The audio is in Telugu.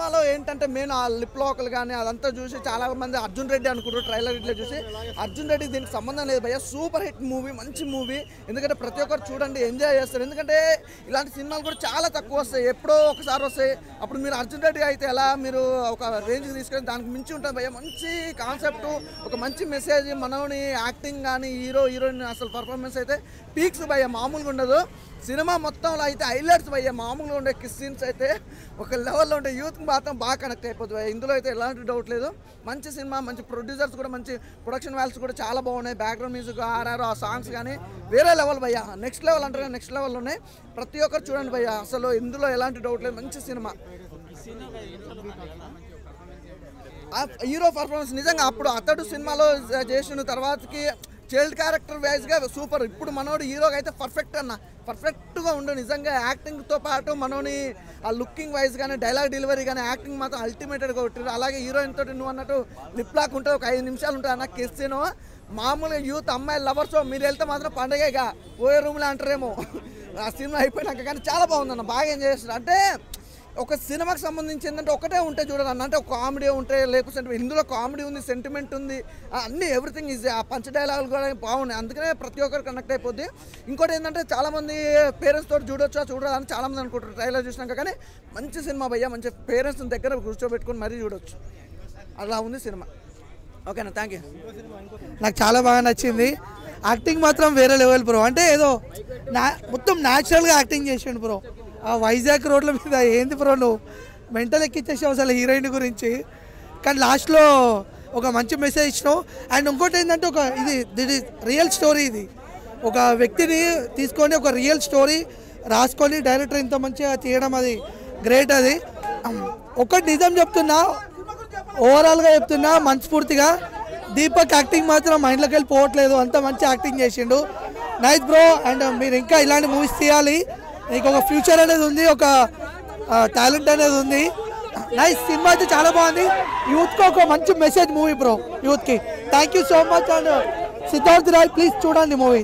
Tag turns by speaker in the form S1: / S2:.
S1: సినిమాలో ఏంటంటే మెయిన్ ఆ లిప్ లాక్లు కానీ అదంతా చూసి చాలా మంది అర్జున్ రెడ్డి అనుకుంటారు ట్రైలర్ ఇట్లా చూసి. అర్జున్ రెడ్డి దీనికి సంబంధం లేదు భయ్య, సూపర్ హిట్ మూవీ, మంచి మూవీ. ఎందుకంటే ప్రతి ఒక్కరు చూడండి, ఎంజాయ్ చేస్తారు. ఎందుకంటే ఇలాంటి సినిమాలు కూడా చాలా తక్కువ వస్తాయి, ఎప్పుడో ఒకసారి వస్తాయి. అప్పుడు మీరు అర్జున్ రెడ్డి అయితే ఎలా మీరు ఒక రేంజ్కి తీసుకొని దానికి మించి ఉంటుంది భయ్య. మంచి కాన్సెప్ట్, ఒక మంచి మెసేజ్, మనోని యాక్టింగ్ కానీ హీరోయిన్ అసలు పర్ఫార్మెన్స్ అయితే పీక్స్ భయ్య, మామూలుగా ఉండదు. సినిమా మొత్తంలో అయితే హైలైట్స్ భయ్య, మామూలుగా ఉండే కిస్ సీన్స్ అయితే ఒక లెవెల్లో ఉండే, యూత్కి మాత్రం బాగా కనెక్ట్ అయిపోతుంది భయ్య. ఇందులో అయితే ఎలాంటి డౌట్ లేదు. మంచి సినిమా, మంచి ప్రొడ్యూసర్స్ కూడా, మంచి ప్రొడక్షన్ వాల్యూస్ కూడా చాలా బాగున్నాయి. బ్యాక్గ్రౌండ్ మ్యూజిక్, ఆర్ఆర్, ఆ సాంగ్స్ కానీ వేరే లెవెల్ భయ్య, నెక్స్ట్ లెవెల్ అంటారు, నెక్స్ట్ లెవెల్ ఉన్నాయి. ప్రతి ఒక్కరు చూడండి భయ్య, అసలు ఇందులో ఎలాంటి డౌట్ లేదు, మంచి సినిమా. హీరో పర్ఫార్మెన్స్ నిజంగా అప్పుడు అతడు సినిమాలో చేసిన తర్వాతకి చైల్డ్ క్యారెక్టర్ వైజ్గా సూపర్. ఇప్పుడు మనోడు హీరోగా అయితే పర్ఫెక్ట్గా ఉండు నిజంగా. యాక్టింగ్తో పాటు మనోని ఆ లుకింగ్ వైజ్ కానీ, డైలాగ్ డెలివరీ కానీ, యాక్టింగ్ మాత్రం అల్టిమేటెడ్గా కొట్టారు. అలాగే హీరోయిన్ తోటి నువ్వు అన్నట్టు లిప్ లాక్ ఉంటుంది, ఒక 5 నిమిషాలు ఉంటుంది అన్న కిస్సీను. మామూలుగా యూత్ అమ్మాయి లవర్స్ మీరు వెళ్తే మాత్రం పండగగా పోయే రూమ్లో అంటారేమో ఆ సినిమా అయిపోయినాక. కానీ చాలా బాగుందన్న, బాగా ఎంజాయ్ చేస్తారు. అంటే ఒక సినిమాకి సంబంధించి ఏంటంటే ఒకటే ఉంటే చూడాలన్న, అంటే ఒక కామెడీ ఉంటే, లేకపోతే ఇందులో కామెడీ ఉంది, సెంటిమెంట్ ఉంది, అన్నీ ఎవ్రీథింగ్ ఈజీ. ఆ పంచ డైలాగులు కూడా బాగున్నాయి, అందుకనే ప్రతి ఒక్కరు కనెక్ట్ అయిపోద్ది. ఇంకోటి ఏంటంటే చాలామంది పేరెంట్స్ తోటి చూడాలని చాలామంది అనుకుంటారు ట్రైలర్ చూసినాక. కానీ మంచి సినిమా భయ్య, మంచి పేరెంట్స్ దగ్గర కూర్చోబెట్టుకొని మరీ చూడొచ్చు, అలా ఉంది సినిమా. ఓకేనా, థ్యాంక్ యూ.
S2: నాకు చాలా బాగా నచ్చింది. యాక్టింగ్ మాత్రం వేరే లెవెల్ బ్రో. అంటే ఏదో మొత్తం న్యాచురల్గా యాక్టింగ్ చేసిండు బ్రో. ఆ వైజాగ్ రోడ్ల మీద ఏంది బ్రో నువ్వు మెంటల్ ఎక్కిచ్చేసావు అసలు హీరోయిన్ గురించి. కానీ లాస్ట్లో ఒక మంచి మెసేజ్ ఇచ్చినావు. అండ్ ఇంకోటి ఏంటంటే ఇది రియల్ స్టోరీ. ఇది ఒక వ్యక్తిని తీసుకొని ఒక రియల్ స్టోరీ రాసుకొని డైరెక్టర్ ఇంత మంచిగా తీయడం, అది గ్రేట్. అది ఒకటి నిజం చెప్తున్నా, ఓవరాల్గా చెప్తున్నా మనస్ఫూర్తిగా, దీపక్ యాక్టింగ్ మాత్రం మైండ్లోకి వెళ్ళి పోవట్లేదు, అంత మంచి యాక్టింగ్ చేసిండు. Nice bro. అండ్ మీరు ఇంకా ఇలాంటి మూవీస్ తీయాలి, మీకు ఒక ఫ్యూచర్ అనేది ఉంది, ఒక టాలెంట్ అనేది ఉంది. నైస్ సినిమా అయితే చాలా బాగుంది. యూత్కి ఒక మంచి మెసేజ్ మూవీ బ్రో, యూత్కి. Thank you so much. And Siddharth Roy please చూడండి మూవీ.